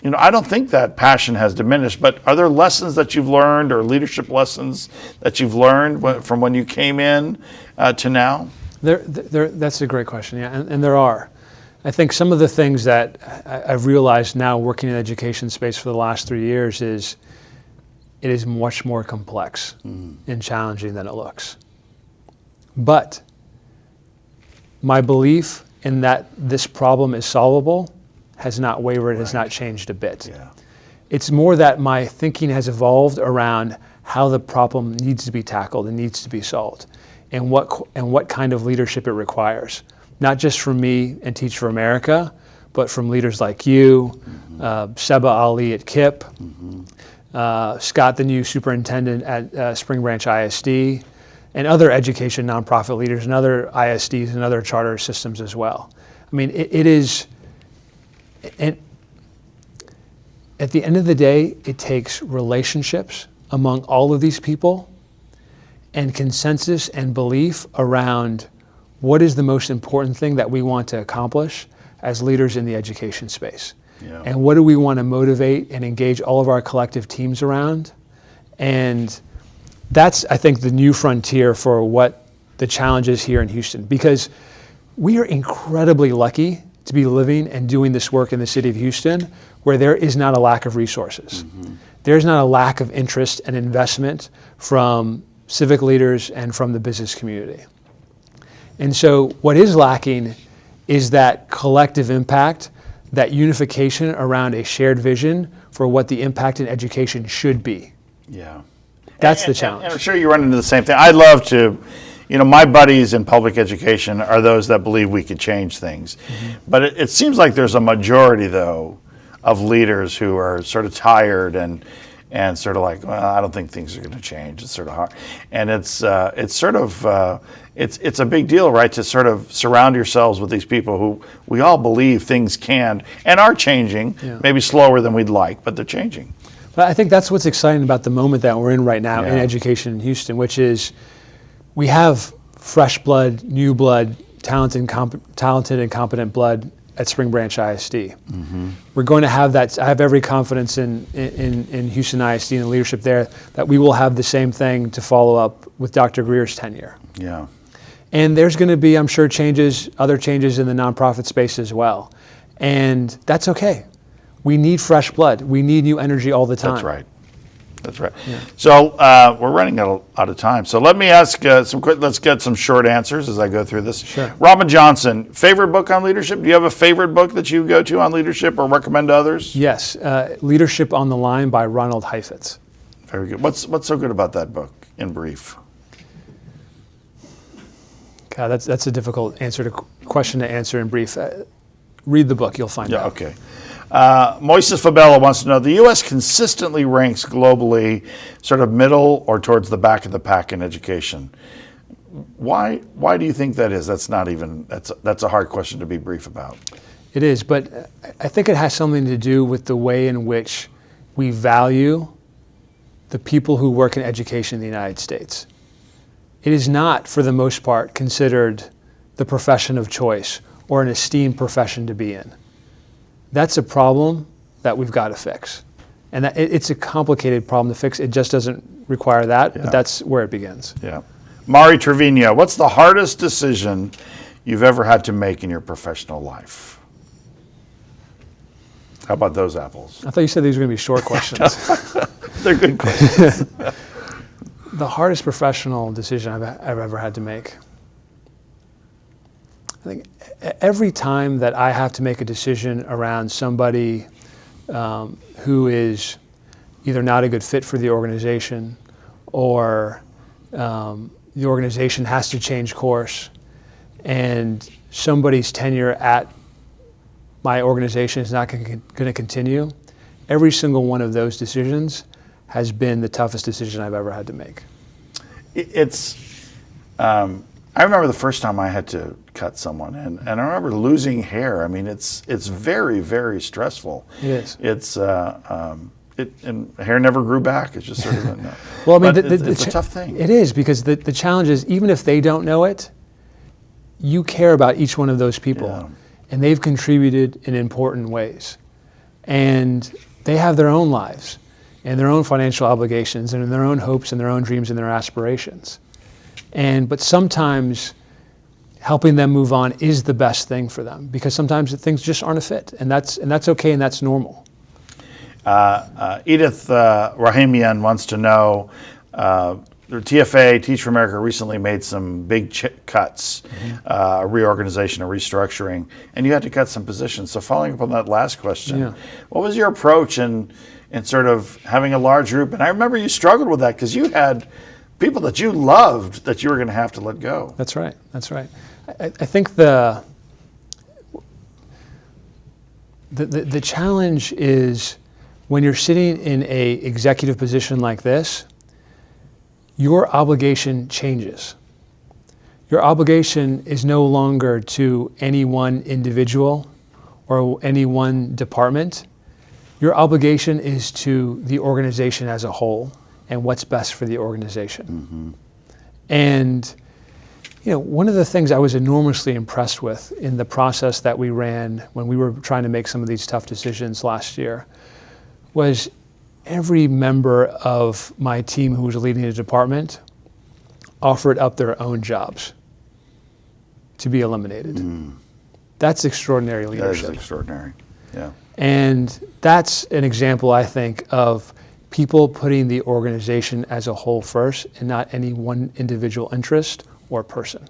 don't think that passion has diminished, but are there lessons that you've learned or leadership lessons that you've learned from when you came in to now?
That's a great question, yeah, and there are. I think some of the things that I've realized now working in the education space for the last 3 years is it is much more complex and challenging than it looks. But my belief in that this problem is solvable has not wavered, has not changed a bit.
Yeah.
It's more that my thinking has evolved around how the problem needs to be tackled and needs to be solved, and what kind of leadership it requires. Not just from me and Teach for America, but from leaders like you, Seba Ali at KIP, Scott, the new superintendent at Spring Branch ISD, and other education nonprofit leaders and other ISDs and other charter systems as well. I mean, it is, and at the end of the day, it takes relationships among all of these people and consensus and belief around what is the most important thing that we want to accomplish as leaders in the education space.
Yeah.
And what do we want to motivate and engage all of our collective teams around? And that's, I think, the new frontier for what the challenge is here in Houston, because we are incredibly lucky to be living and doing this work in the city of Houston where there is not a lack of resources. There's not a lack of interest and investment from civic leaders and from the business community. And so what is lacking is that collective impact, that unification around a shared vision for what the impact in education should be.
Yeah.
That's the challenge.
And I'm sure you run into the same thing. I'd love to, my buddies in public education are those that believe we could change things. But it seems like there's a majority, though, of leaders who are sort of tired and sort of like, well, I don't think things are going to change. It's sort of hard. And it's sort of, it's a big deal, right, to sort of surround yourselves with these people who we all believe things can and are changing, maybe slower than we'd like, but they're changing.
But I think that's what's exciting about the moment that we're in right now in education in Houston, which is we have fresh blood, new blood, talented and competent blood at Spring Branch ISD. We're going to have that. I have every confidence in Houston ISD and the leadership there that we will have the same thing to follow up with Dr. Greer's tenure.
Yeah.
And there's going to be, I'm sure, other changes in the nonprofit space as well. And that's okay. We need fresh blood. We need new energy all the time.
That's right. Yeah. So we're running out of time. So let me ask let's get some short answers as I go through this.
Sure.
Robin Johnson, favorite book on leadership? Do you have a favorite book that you go to on leadership or recommend to others?
Yes. Leadership on the Line by Ronald Heifetz.
Very good. What's so good about that book in brief?
God, that's a difficult question to answer in brief. Read the book, you'll find out.
Okay. Moises Fabella wants to know, the U.S. consistently ranks globally sort of middle or towards the back of the pack in education. Why do you think that is? That's a hard question to be brief about.
It is, but I think it has something to do with the way in which we value the people who work in education in the United States. It is not, for the most part, considered the profession of choice or an esteemed profession to be in. That's a problem that we've got to fix. And it's a complicated problem to fix. It just doesn't require that, but that's where it begins.
Yeah. Mari Trevino, what's the hardest decision you've ever had to make in your professional life? How about those apples?
I thought you said these were going to be short questions.
They're good questions.
The hardest professional decision I've ever had to make. I think every time that I have to make a decision around somebody who is either not a good fit for the organization, or the organization has to change course, and somebody's tenure at my organization is not going to continue, every single one of those decisions has been the toughest decision I've ever had to make.
I remember the first time I had to cut someone, and I remember losing hair. I mean, it's very, very stressful.
It is.
And hair never grew back. It's just sort of
well, I mean,
it's a tough thing.
It is, because the challenge is, even if they don't know it, you care about each one of those people, and they've contributed in important ways, and they have their own lives and their own financial obligations and their own hopes and their own dreams and their aspirations. But sometimes helping them move on is the best thing for them, because sometimes things just aren't a fit, and that's okay, and that's normal.
Edith Rahimian wants to know, the TFA, Teach for America, recently made some big cuts, a reorganization, a restructuring, and you had to cut some positions. So following up on that last question, what was your approach in sort of having a large group? And I remember you struggled with that because you had people that you loved that you were going to have to let go.
That's right. That's right. I think the challenge is, when you're sitting in a executive position like this, your obligation changes. Your obligation is no longer to any one individual or any one department. Your obligation is to the organization as a whole and what's best for the organization. And one of the things I was enormously impressed with in the process that we ran when we were trying to make some of these tough decisions last year was every member of my team who was leading the department offered up their own jobs to be eliminated. That's extraordinary leadership.
That is extraordinary, yeah.
And that's an example, I think, of people putting the organization as a whole first and not any one individual interest or person.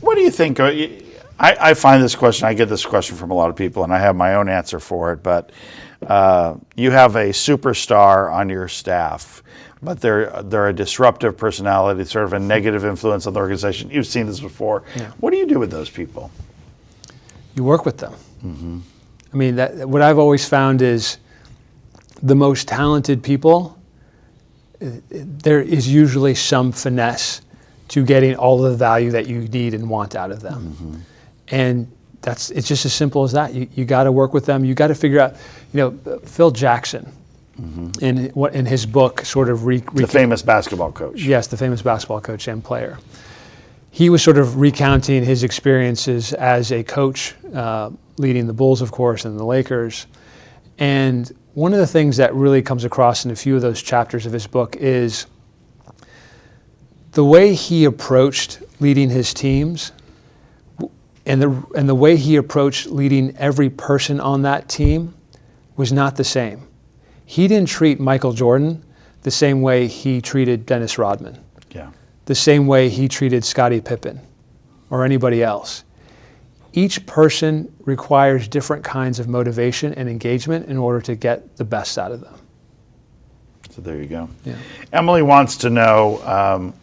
What do you think? I find this question, I get this question from a lot of people, and I have my own answer for it, but you have a superstar on your staff, but they're a disruptive personality, sort of a negative influence on the organization. You've seen this before.
Yeah.
What do you do with those people?
You work with them. I mean, what I've always found is the most talented people, there is usually some finesse to getting all the value that you need and want out of them. And it's just as simple as that. You got to work with them. You got to figure out, Phil Jackson, in his book, sort of
the famous basketball coach.
Yes, the famous basketball coach and player. He was sort of recounting his experiences as a coach, leading the Bulls, of course, and the Lakers. And one of the things that really comes across in a few of those chapters of his book is the way he approached leading his teams, and the way he approached leading every person on that team was not the same. He didn't treat Michael Jordan the same way he treated Dennis Rodman, the same way he treated Scottie Pippen or anybody else. Each person requires different kinds of motivation and engagement in order to get the best out of them.
So there you go.
Yeah.
Emily wants to know,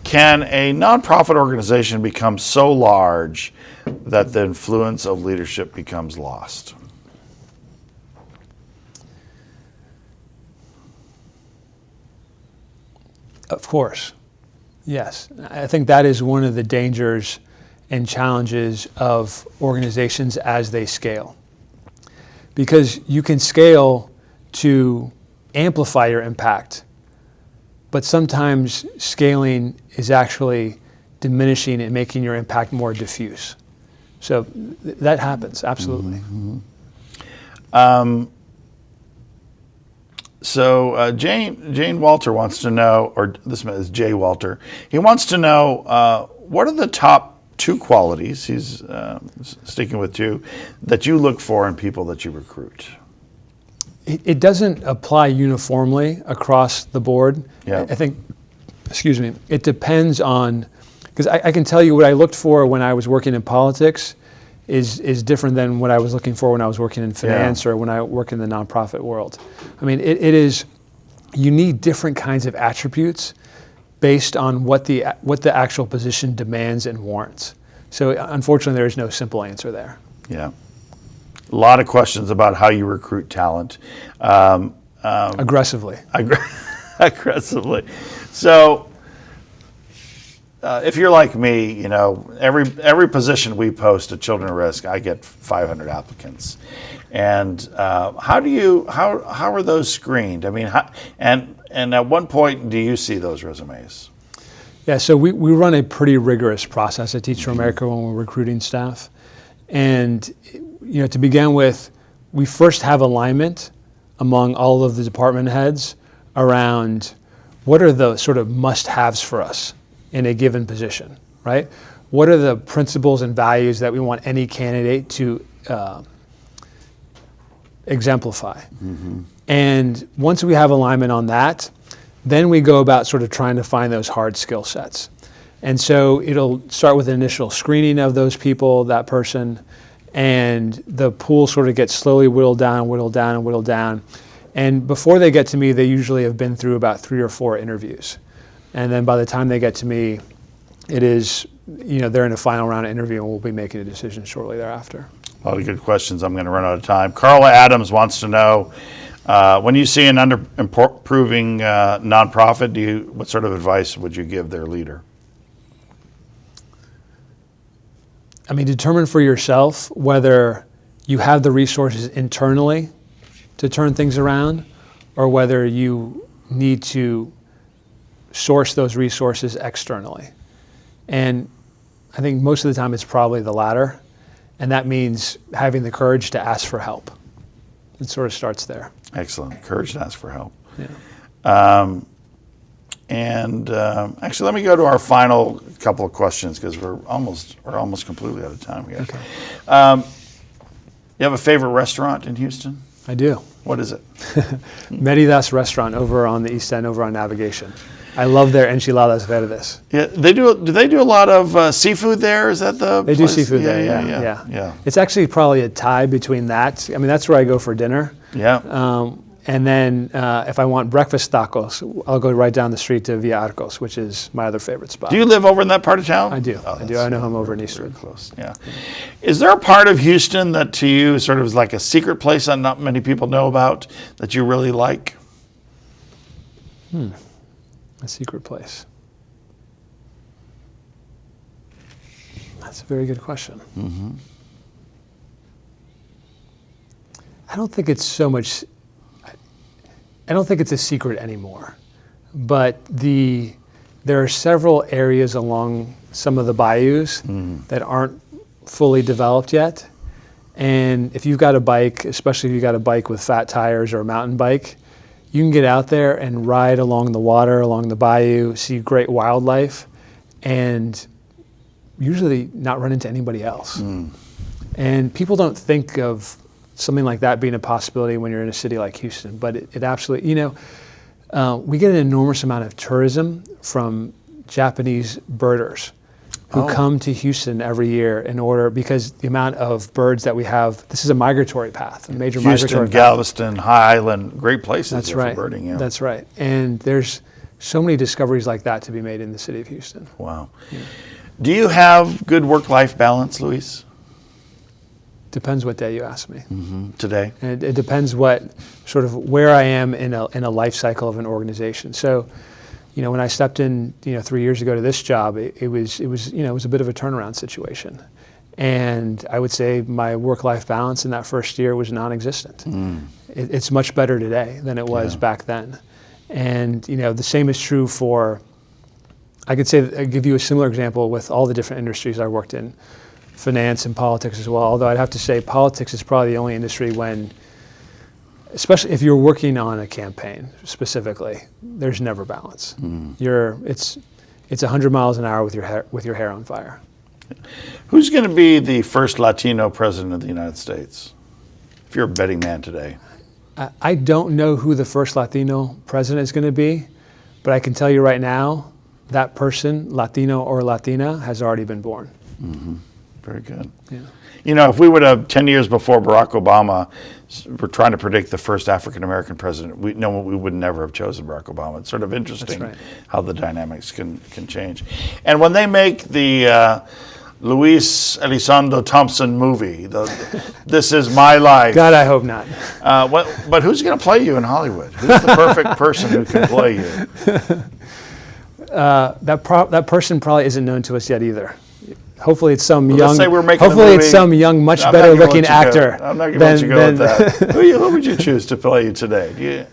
can a nonprofit organization become so large that the influence of leadership becomes lost?
Of course, yes. I think that is one of the dangers and challenges of organizations as they scale. Because you can scale to amplify your impact, but sometimes scaling is actually diminishing and making your impact more diffuse. So that happens, absolutely.
So Jane Walter wants to know, or this man is Jay Walter. He wants to know what are the top 2 qualities, he's sticking with 2, that you look for in people that you recruit?
It doesn't apply uniformly across the board.
Yeah.
I think, it depends on, because I can tell you what I looked for when I was working in politics is different than what I was looking for when I was working in finance or when I work in the nonprofit world. I mean, it is, you need different kinds of attributes based on what the actual position demands and warrants. So unfortunately, there is no simple answer there.
Yeah. A lot of questions about how you recruit talent.
Aggressively.
Aggressively. So if you're like me, you know, every position we post at Children at Risk, I get 500 applicants. And how are those screened? I mean, and at one point do you see those resumes?
Yeah, so we run a pretty rigorous process at Teach for America when we're recruiting staff. And you know, to begin with, we first have alignment among all of the department heads around what are the sort of must-haves for us in a given position, right? What are the principles and values that we want any candidate to exemplify? And once we have alignment on that, then we go about sort of trying to find those hard skill sets. And so it'll start with an initial screening of those people, that person, and the pool sort of gets slowly whittled down, whittled down, and whittled down. And before they get to me, they usually have been through about 3 or 4 interviews. And then by the time they get to me, it is, you know, they're in a final round of interview and we'll be making a decision shortly thereafter.
A lot of good questions. I'm going to run out of time. Carla Adams wants to know, when you see an under-improving nonprofit, what sort of advice would you give their leader?
I mean, determine for yourself whether you have the resources internally to turn things around or whether you need to source those resources externally. And I think most of the time it's probably the latter. And that means having the courage to ask for help. It sort of starts there. Excellent.
Courage to ask for help.
Yeah.
Actually, let me go to our final couple of questions because we're almost completely out of time here.
Okay.
You have a favorite restaurant in Houston?
I do.
What is it?
Meridas Restaurant over on the East End, over on Navigation. I love their enchiladas verdes.
Yeah, they do. Do they do a lot of seafood there? Is that the
They
place?
do seafood there, yeah.
Yeah.
It's actually probably a tie between that. I mean, that's where I go for dinner.
Yeah.
And then if I want breakfast tacos, I'll go right down the street to Via Arcos, which is my other favorite spot.
Do you live over in that part of town?
I do.
Oh,
I do. I know him over in Eastwood.
Very close. Yeah. Is there a part of Houston that to you sort of is like a secret place that not many people know about that you really like?
A secret place. That's a very good question. I don't think it's so much. I don't think it's a secret anymore, but there are several areas along some of the bayous that aren't fully developed yet. And if you've got a bike, especially if you've got a bike with fat tires or a mountain bike, you can get out there and ride along the water, along the bayou, see great wildlife, and usually not run into anybody else. And people don't think of something like that being a possibility when you're in a city like Houston, but it absolutely, we get an enormous amount of tourism from Japanese birders who come to Houston every year because the amount of birds that we have, this is a migratory path, a major migratory path.
Galveston, High Island, great places.
That's right.
For birding. Yeah.
That's right. And there's so many discoveries like that to be made in the city of Houston.
Wow. Yeah. Do you have good work-life balance, Luis?
Depends what day you ask me.
Today?
And it depends what sort of where I am in a life cycle of an organization. So, when I stepped in, 3 years ago to this job, it was a bit of a turnaround situation. And I would say my work-life balance in that first year was non-existent. It's much better today than it was back then. And the same is true for, I could say, I'd give you a similar example with all the different industries I worked in, finance and politics as well. Although I'd have to say politics is probably the only industry when, especially if you're working on a campaign specifically, there's never balance. It's 100 miles an hour with your hair on fire.
Who's going to be the first Latino president of the United States, if you're a betting man today?
I don't know who the first Latino president is going to be, but I can tell you right now, that person, Latino or Latina, has already been born.
Very good.
Yeah.
If we would have 10 years before Barack Obama were trying to predict the first African-American president, we would never have chosen Barack Obama. It's sort of interesting how the dynamics can change. And when they make the Luis Elizondo Thomson movie, This Is My Life.
God, I hope not.
But who's going to play you in Hollywood? Who's the perfect person who can play you?
That person probably isn't known to us yet either. Hopefully it's some young.
Let's say we're making
hopefully
a movie.
it's some young, much better looking actor.
I'm not going to let you go with that. Who would you choose to play you today?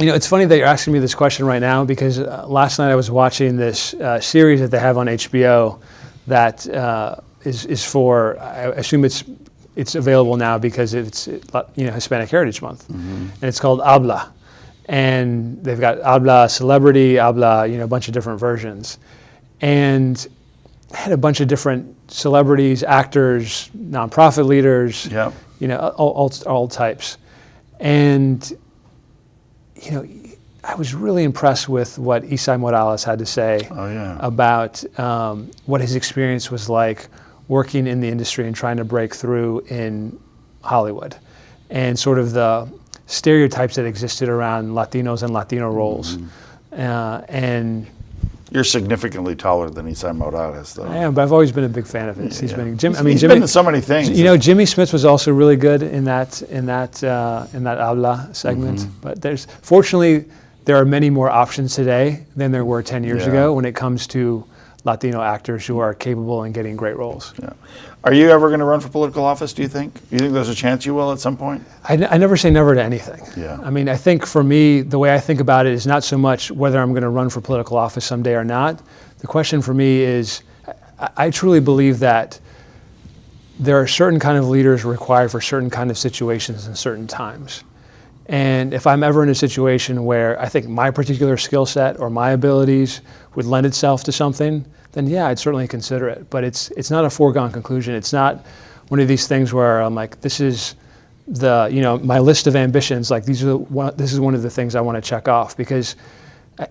It's funny that you're asking me this question right now because last night I was watching this series that they have on HBO that is for, I assume it's available now because it's Hispanic Heritage Month, and it's called Habla, and they've got Habla Celebrity, Habla, a bunch of different versions, and had a bunch of different celebrities, actors, nonprofit leaders, all types, and I was really impressed with what Isai Morales had to say about what his experience was like working in the industry and trying to break through in Hollywood, and sort of the stereotypes that existed around Latinos and Latino roles. And
you're significantly taller than Isai Morales, though.
I am, but I've always been a big fan of his. He's been
been in so many things.
Jimmy Smith was also really good in that Habla segment. But fortunately, there are many more options today than there were 10 years ago when it comes to Latino actors who are capable and getting great roles.
Yeah. Are you ever going to run for political office, do you think? Do you think there's a chance you will at some point?
I never say never to anything.
Yeah.
I mean, I think for me, the way I think about it is not so much whether I'm going to run for political office someday or not. The question for me is, I truly believe that there are certain kind of leaders required for certain kind of situations and certain times. And if I'm ever in a situation where I think my particular skill set or my abilities would lend itself to something, then yeah, I'd certainly consider it. But it's not a foregone conclusion. It's not one of these things where I'm like, this is my list of ambitions. Like this is one of the things I want to check off, because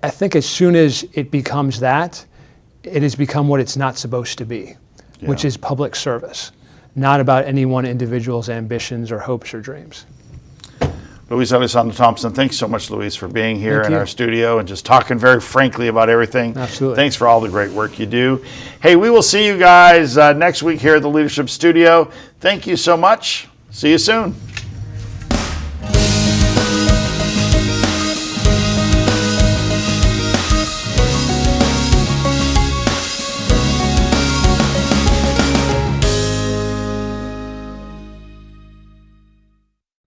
I think as soon as it becomes that, it has become what it's not supposed to be, which is public service, not about any one individual's ambitions or hopes or dreams.
Luis Elizondo Thomson, thanks so much, Luis, for being here in our studio and just talking very frankly about everything.
Absolutely.
Thanks for all the great work you do. Hey, we will see you guys next week here at the Leadership Studio. Thank you so much. See you soon.